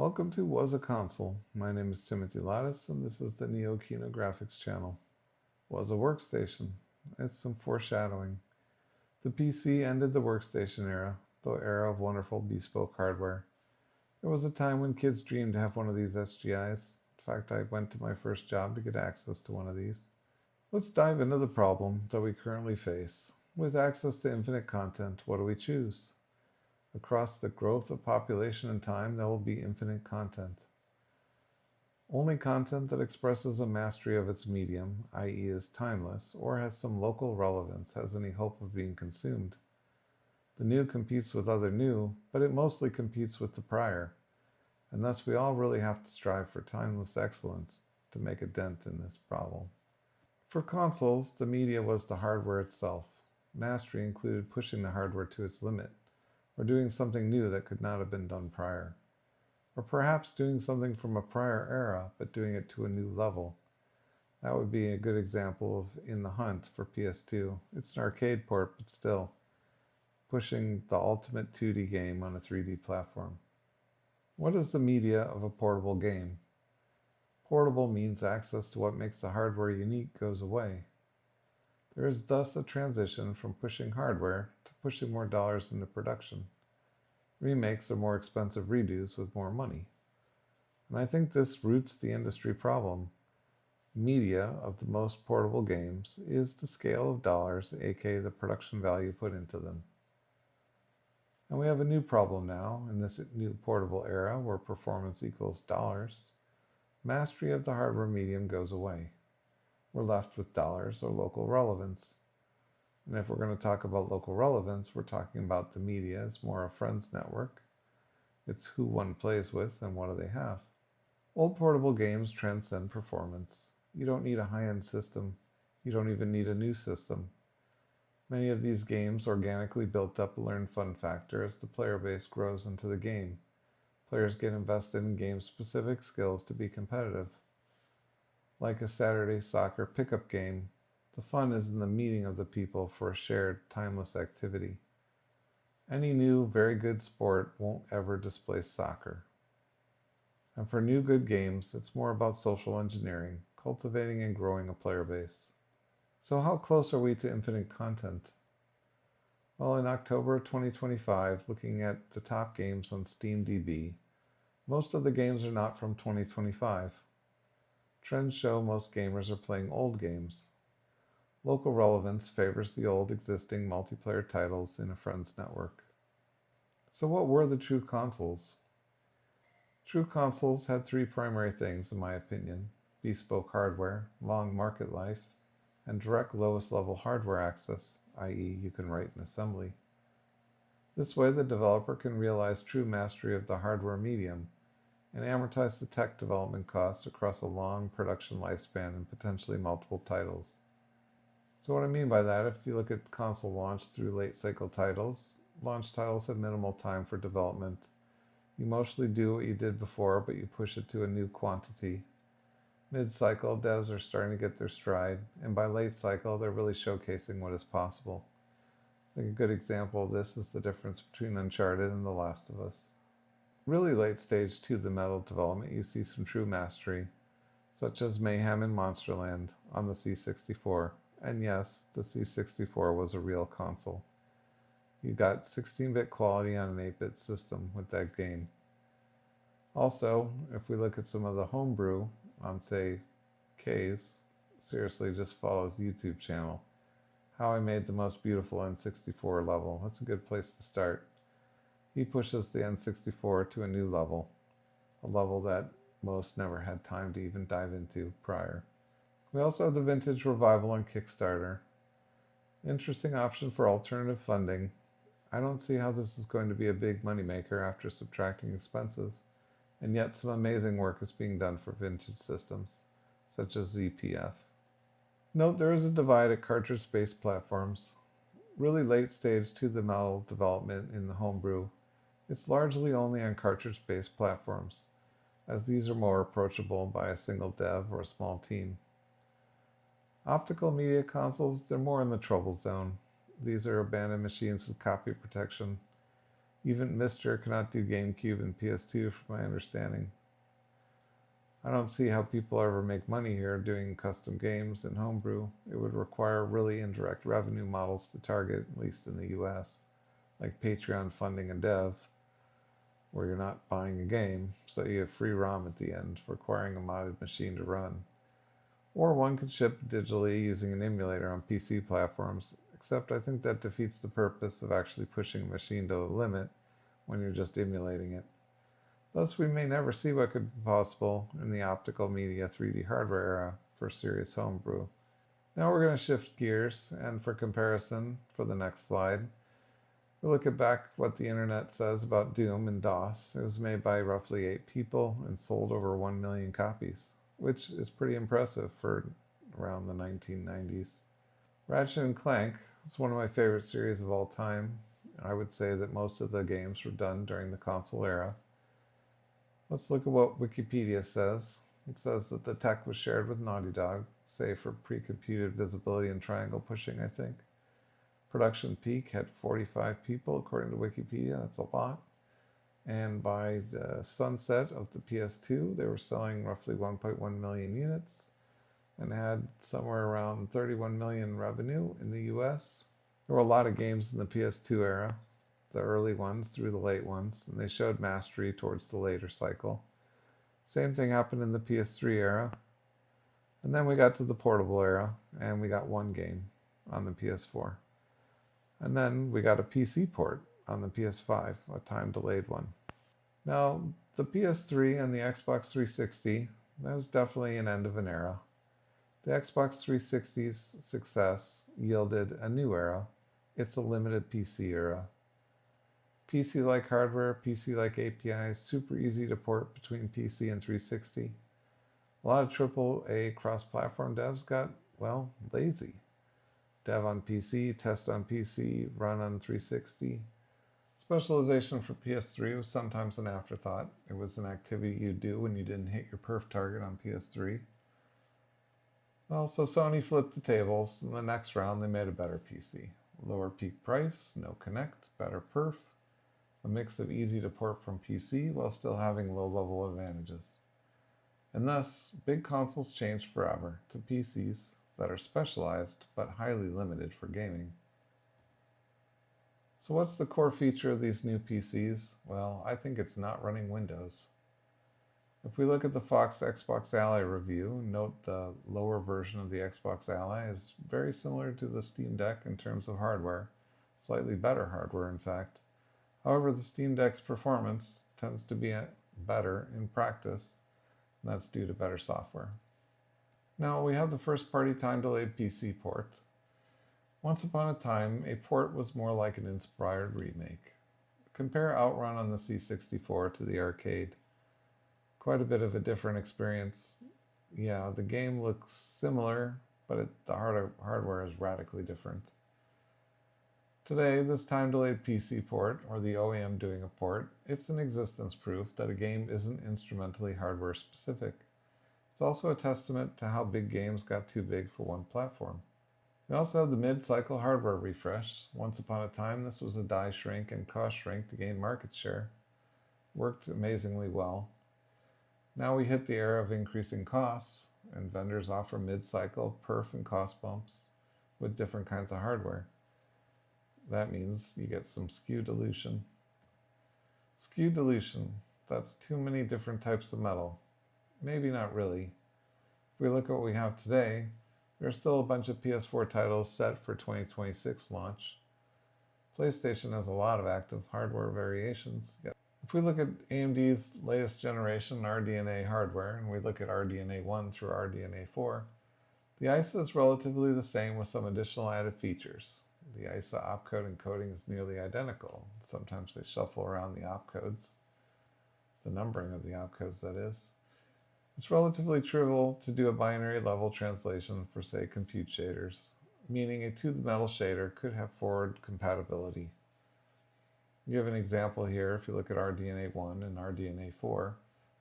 Welcome to Was a Console. My name is Timothy Lattice, and this is the Neo Kino Graphics channel. Was a workstation. It's some foreshadowing. The PC ended the workstation era, the era of wonderful bespoke hardware. There was a time when kids dreamed to have one of these SGIs. In fact, I went to my first job to get access to one of these. Let's dive into the problem that we currently face. With access to infinite content, what do we choose? Across the growth of population and time, there will be infinite content. Only content that expresses a mastery of its medium, i.e. is timeless, or has some local relevance, has any hope of being consumed. The new competes with other new, but it mostly competes with the prior, and thus we all really have to strive for timeless excellence to make a dent in this problem. For consoles, the media was the hardware itself. Mastery included pushing the hardware to its limit, or doing something new that could not have been done prior. Or perhaps doing something from a prior era, but doing it to a new level. That would be a good example of In the Hunt for PS2. It's an arcade port, but still, pushing the ultimate 2D game on a 3D platform. What is the media of a portable game? Portable means access to what makes the hardware unique goes away. There is thus a transition from pushing hardware to pushing more dollars into production. Remakes are more expensive redos with more money. And I think this roots the industry problem. Media of the most portable games is the scale of dollars, aka the production value put into them. And we have a new problem now in this new portable era where performance equals dollars. Mastery of the hardware medium goes away. We're left with dollars or local relevance. And if we're going to talk about local relevance, we're talking about the media as more a friends network. It's who one plays with and what do they have. Old portable games transcend performance. You don't need a high-end system. You don't even need a new system. Many of these games organically built up a learn fun factor as the player base grows into the game. Players get invested in game-specific skills to be competitive. Like a Saturday soccer pickup game, the fun is in the meeting of the people for a shared, timeless activity. Any new, very good sport won't ever displace soccer. And for new good games, it's more about social engineering, cultivating and growing a player base. So how close are we to infinite content? Well, in October 2025, looking at the top games on SteamDB, most of the games are not from 2025. Trends show most gamers are playing old games. Local relevance favors the old existing multiplayer titles in a friends network. So what were the true consoles? True consoles had three primary things in my opinion: bespoke hardware, long market life, and direct lowest level hardware access, i.e. you can write an assembly. This way the developer can realize true mastery of the hardware medium and amortize the tech development costs across a long production lifespan and potentially multiple titles. So what I mean by that, if you look at console launch through late cycle titles, launch titles have minimal time for development. You mostly do what you did before, but you push it to a new quantity. Mid-cycle, devs are starting to get their stride, and by late cycle, they're really showcasing what is possible. I think a good example of this is the difference between Uncharted and The Last of Us. Really late stage to the metal development, you see some true mastery, such as Mayhem in Monsterland on the C64. And yes, the C64 was a real console. You got 16-bit quality on an 8-bit system with that game. Also, if we look at some of the homebrew on, say, K's, seriously just follows YouTube channel. How I made the most beautiful N64 level. That's a good place to start. He pushes the N64 to a new level, a level that most never had time to even dive into prior. We also have the Vintage Revival on Kickstarter. Interesting option for alternative funding. I don't see how this is going to be a big moneymaker after subtracting expenses, and yet some amazing work is being done for vintage systems, such as ZPF. Note there is a divide at cartridge-based platforms. Really late stage to the metal development in the homebrew. It's largely only on cartridge-based platforms, as these are more approachable by a single dev or a small team. Optical media consoles, they're more in the trouble zone. These are abandoned machines with copy protection. Even Mister cannot do GameCube and PS2 from my understanding. I don't see how people ever make money here doing custom games in Homebrew. It would require really indirect revenue models to target, at least in the US, like Patreon funding a dev, where you're not buying a game, so you have free ROM at the end, requiring a modded machine to run. Or one could ship digitally using an emulator on PC platforms, except I think that defeats the purpose of actually pushing a machine to the limit when you're just emulating it. Thus, we may never see what could be possible in the optical media 3D hardware era for serious homebrew. Now we're going to shift gears, and for comparison, for the next slide, we look at back what the internet says about Doom and DOS. It was made by roughly 8 people and sold over 1 million copies, which is pretty impressive for around the 1990s. Ratchet and Clank is one of my favorite series of all time. I would say that most of the games were done during the console era. Let's look at what Wikipedia says. It says that the tech was shared with Naughty Dog, say for pre-computed visibility and triangle pushing, I think. Production peak had 45 people, according to Wikipedia. That's a lot. And by the sunset of the PS2, they were selling roughly 1.1 million units and had somewhere around 31 million revenue in the US. There were a lot of games in the PS2 era, the early ones through the late ones, and they showed mastery towards the later cycle. Same thing happened in the PS3 era. And then we got to the portable era, and we got one game on the PS4. And then we got a PC port on the PS5, a time-delayed one. Now, the PS3 and the Xbox 360, that was definitely an end of an era. The Xbox 360's success yielded a new era. It's a limited PC era. PC-like hardware, PC-like APIs, super easy to port between PC and 360. A lot of AAA cross-platform devs got, well, lazy. Dev on PC, test on PC, run on 360. Specialization for PS3 was sometimes an afterthought. It was an activity you'd do when you didn't hit your perf target on PS3. Well, so Sony flipped the tables. In the next round, they made a better PC. Lower peak price, no connect, better perf, a mix of easy to port from PC while still having low-level advantages. And thus, big consoles changed forever to PCs that are specialized but highly limited for gaming. So what's the core feature of these new PCs? Well, I think it's not running Windows. If we look at the Fox Xbox Ally review, note the lower version of the Xbox Ally is very similar to the Steam Deck in terms of hardware, slightly better hardware in fact. However, the Steam Deck's performance tends to be better in practice, and that's due to better software. Now we have the first party time-delayed PC port. Once upon a time, a port was more like an inspired remake. Compare Outrun on the C64 to the arcade. Quite a bit of a different experience. Yeah, the game looks similar, but the hardware is radically different. Today, this time-delayed PC port, or the OEM doing a port, it's an existence proof that a game isn't instrumentally hardware specific. It's also a testament to how big games got too big for one platform. We also have the mid-cycle hardware refresh. Once upon a time, this was a die shrink and cost shrink to gain market share. Worked amazingly well. Now we hit the era of increasing costs, and vendors offer mid-cycle perf and cost bumps with different kinds of hardware. That means you get some SKU dilution. SKU dilution, that's too many different types of metal. Maybe not really. If we look at what we have today, there are still a bunch of PS4 titles set for 2026 launch. PlayStation has a lot of active hardware variations. If we look at AMD's latest generation RDNA hardware, and we look at RDNA 1 through RDNA 4, the ISA is relatively the same with some additional added features. The ISA opcode encoding is nearly identical. Sometimes they shuffle around the opcodes, the numbering of the opcodes, that is. It's relatively trivial to do a binary level translation for, say, compute shaders, meaning a to-the-metal shader could have forward compatibility. You have an example here if you look at RDNA 1 and RDNA 4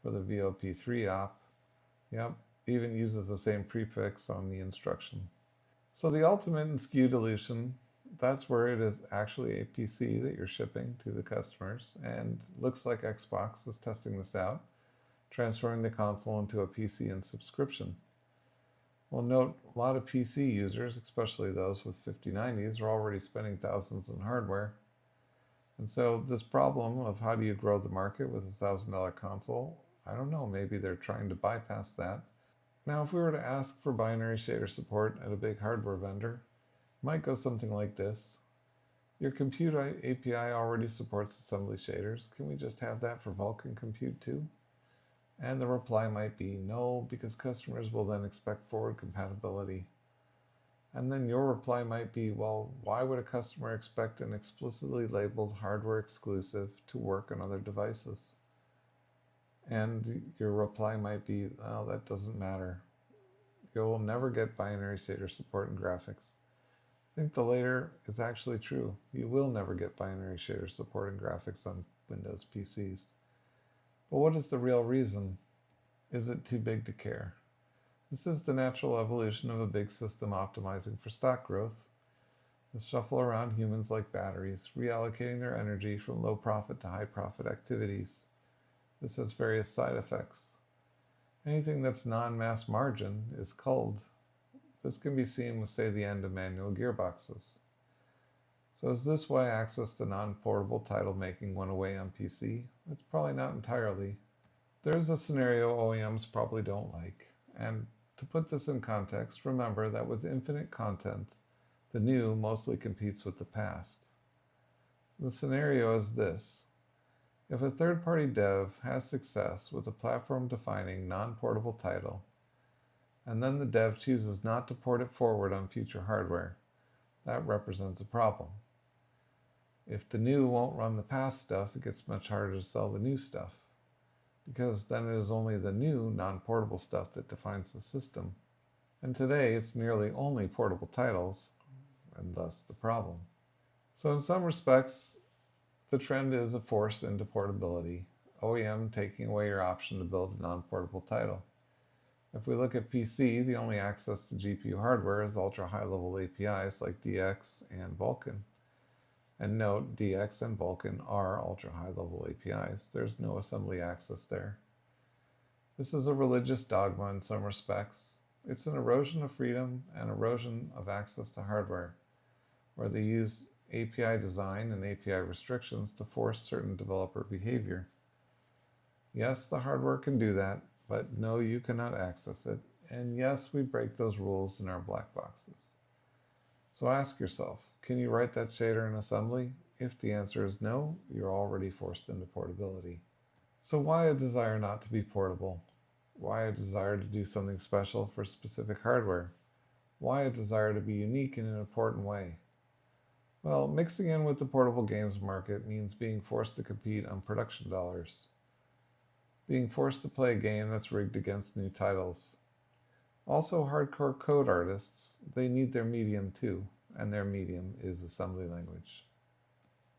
for the VOP3 op. Yep, even uses the same prefix on the instruction. So the ultimate in SKU dilution That's where it is actually a PC that you're shipping to the customers, and looks like Xbox is testing this out, transferring the console into a PC and subscription. Well, note a lot of PC users, especially those with 5090s, are already spending thousands on hardware. And so, this problem of how do you grow the market with a $1,000 console, I don't know, maybe they're trying to bypass that. Now, if we were to ask for binary shader support at a big hardware vendor, it might go something like this. Your compute API already supports assembly shaders. Can we just have that for Vulkan compute too? And the reply might be no, because customers will then expect forward compatibility. And then your reply might be, well, why would a customer expect an explicitly labeled hardware exclusive to work on other devices? And your reply might be, oh, that doesn't matter. You'll never get binary shader support in graphics. I think the later is actually true. You will never get binary shader support in graphics on Windows PCs. But what is the real reason? Is it too big to care? This is the natural evolution of a big system optimizing for stock growth. They shuffle around humans like batteries, reallocating their energy from low profit to high profit activities. This has various side effects. Anything that's non-mass margin is culled. This can be seen with, say, the end of manual gearboxes. So is this why access to non-portable title making went away on PC? It's probably not entirely. There's a scenario OEMs probably don't like. And to put this in context, remember that with infinite content, the new mostly competes with the past. The scenario is this. If a third-party dev has success with a platform-defining non-portable title, and then the dev chooses not to port it forward on future hardware, that represents a problem. If the new won't run the past stuff, it gets much harder to sell the new stuff, because then it is only the new non-portable stuff that defines the system. And today it's nearly only portable titles, and thus the problem. So in some respects, the trend is a force into portability, OEM taking away your option to build a non-portable title. If we look at PC, the only access to GPU hardware is ultra-high-level APIs like DX and Vulkan. And note, DX and Vulkan are ultra-high-level APIs. There's no assembly access there. This is a religious dogma in some respects. It's an erosion of freedom and erosion of access to hardware, where they use API design and API restrictions to force certain developer behavior. Yes, the hardware can do that, but no, you cannot access it. And yes, we break those rules in our black boxes. So ask yourself, can you write that shader in assembly? If the answer is no, you're already forced into portability. So why a desire not to be portable? Why a desire to do something special for specific hardware? Why a desire to be unique in an important way? Well, mixing in with the portable games market means being forced to compete on production dollars. Being forced to play a game that's rigged against new titles. Also, hardcore code artists, they need their medium too, and their medium is assembly language.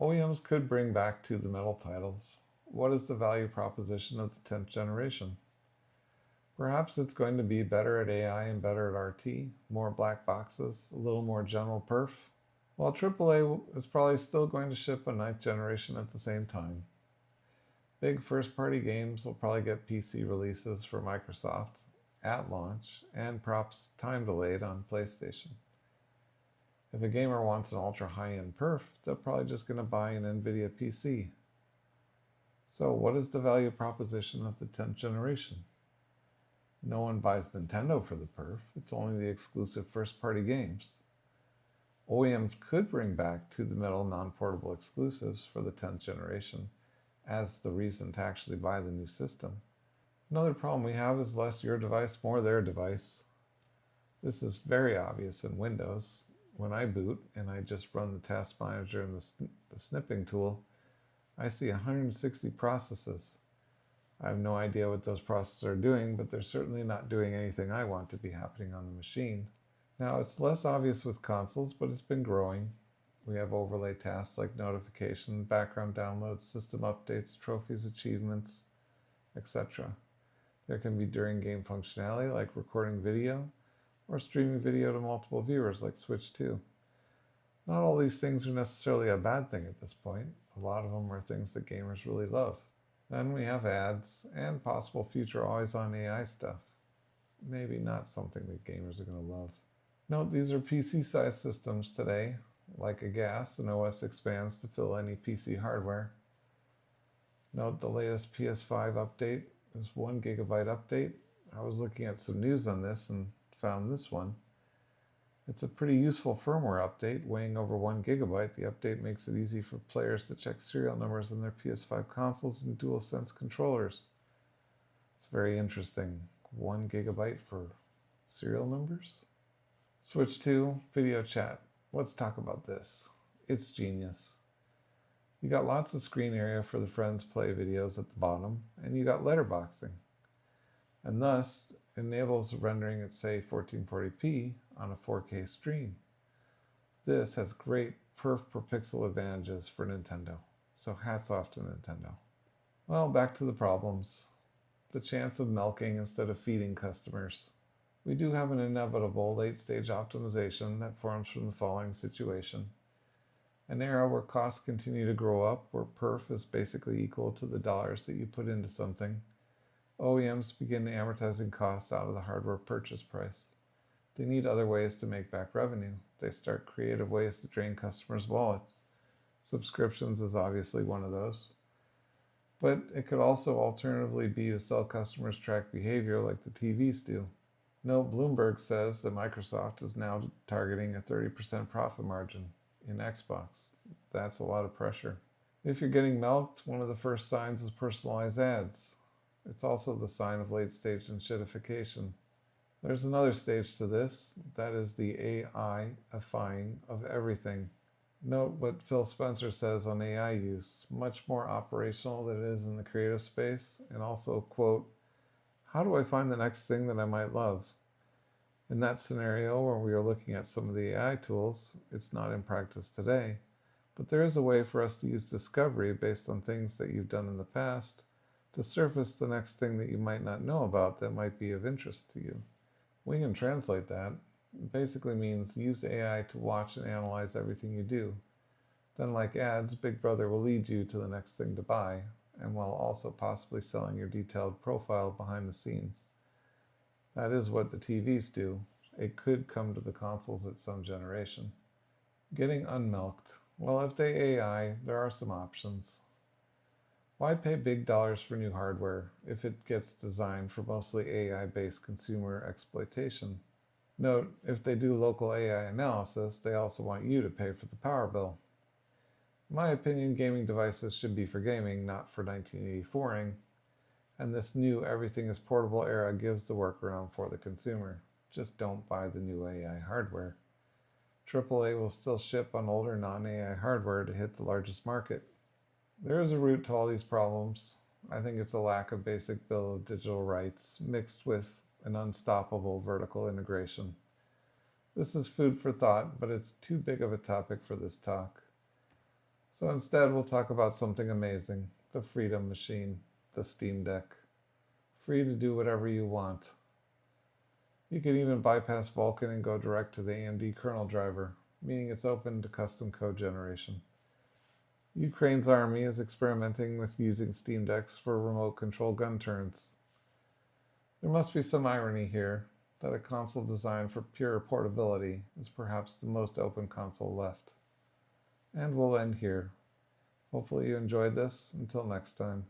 OEMs could bring back to the metal titles. What is the value proposition of the 10th generation? Perhaps it's going to be better at AI and better at RT, more black boxes, a little more general perf. While AAA is probably still going to ship a 9th generation at the same time. Big first-party games will probably get PC releases for Microsoft at launch, and perhaps time delayed on PlayStation. If a gamer wants an ultra high-end perf, they're probably just going to buy an NVIDIA PC. So what is the value proposition of the 10th generation? No one buys Nintendo for the perf, it's only the exclusive first-party games. OEMs could bring back to the metal non-portable exclusives for the 10th generation as the reason to actually buy the new system. Another problem we have is less your device, more their device. This is very obvious in Windows. When I boot and I just run the task manager and the snipping tool, I see 160 processes. I have no idea what those processes are doing, but they're certainly not doing anything I want to be happening on the machine. Now, it's less obvious with consoles, but it's been growing. We have overlay tasks like notification, background downloads, system updates, trophies, achievements, etc. There can be during game functionality like recording video or streaming video to multiple viewers like Switch 2. Not all these things are necessarily a bad thing at this point. A lot of them are things that gamers really love. Then we have ads and possible future always-on AI stuff. Maybe not something that gamers are going to love. Note these are PC-sized systems today. Like a gas, an OS expands to fill any PC hardware. Note the latest PS5 update is 1 gigabyte update. I was looking at some news on this and found this one. It's a pretty useful firmware update, weighing over 1 gigabyte. The update makes it easy for players to check serial numbers on their PS5 consoles and DualSense controllers. It's very interesting. 1 gigabyte for serial numbers? Switch to video chat. Let's talk about this. It's genius. You got lots of screen area for the friends play videos at the bottom, and you got letterboxing. And thus enables rendering at say 1440p on a 4K stream. This has great perf per pixel advantages for Nintendo, so hats off to Nintendo. Well, back to the problems. The chance of milking instead of feeding customers. We do have an inevitable late-stage optimization that forms from the following situation. An era where costs continue to grow up, where perf is basically equal to the dollars that you put into something. OEMs begin amortizing costs out of the hardware purchase price. They need other ways to make back revenue. They start creative ways to drain customers' wallets. Subscriptions is obviously one of those. But it could also alternatively be to sell customers track behavior like the TVs do. Note Bloomberg says that Microsoft is now targeting a 30% profit margin in Xbox. That's a lot of pressure. If you're getting milked, one of the first signs is personalized ads. It's also the sign of late-stage enshittification. There's another stage to this, that is the AI-ifying of everything. Note what Phil Spencer says on AI use, much more operational than it is in the creative space, and also, quote, how do I find the next thing that I might love? In that scenario where we are looking at some of the AI tools, it's not in practice today, but there is a way for us to use discovery based on things that you've done in the past to surface the next thing that you might not know about that might be of interest to you. We can translate that. It basically means use AI to watch and analyze everything you do. Then, like ads, Big Brother will lead you to the next thing to buy, and while also possibly selling your detailed profile behind the scenes. That is what the TVs do. It could come to the consoles at some generation. Getting unmilked. Well, if they AI, there are some options. Why pay big dollars for new hardware if it gets designed for mostly AI-based consumer exploitation? Note, if they do local AI analysis, they also want you to pay for the power bill. In my opinion, gaming devices should be for gaming, not for 1984ing, and this new everything is portable era gives the workaround for the consumer. Just don't buy the new AI hardware. AAA will still ship on older non-AI hardware to hit the largest market. There is a root to all these problems. I think it's a lack of basic bill of digital rights mixed with an unstoppable vertical integration. This is food for thought, but it's too big of a topic for this talk. So instead, we'll talk about something amazing, the Freedom Machine, the Steam Deck. Free to do whatever you want. You can even bypass Vulkan and go direct to the AMD kernel driver, meaning it's open to custom code generation. Ukraine's army is experimenting with using Steam Decks for remote control gun turns. There must be some irony here that a console designed for pure portability is perhaps the most open console left. And we'll end here. Hopefully you enjoyed this. Until next time.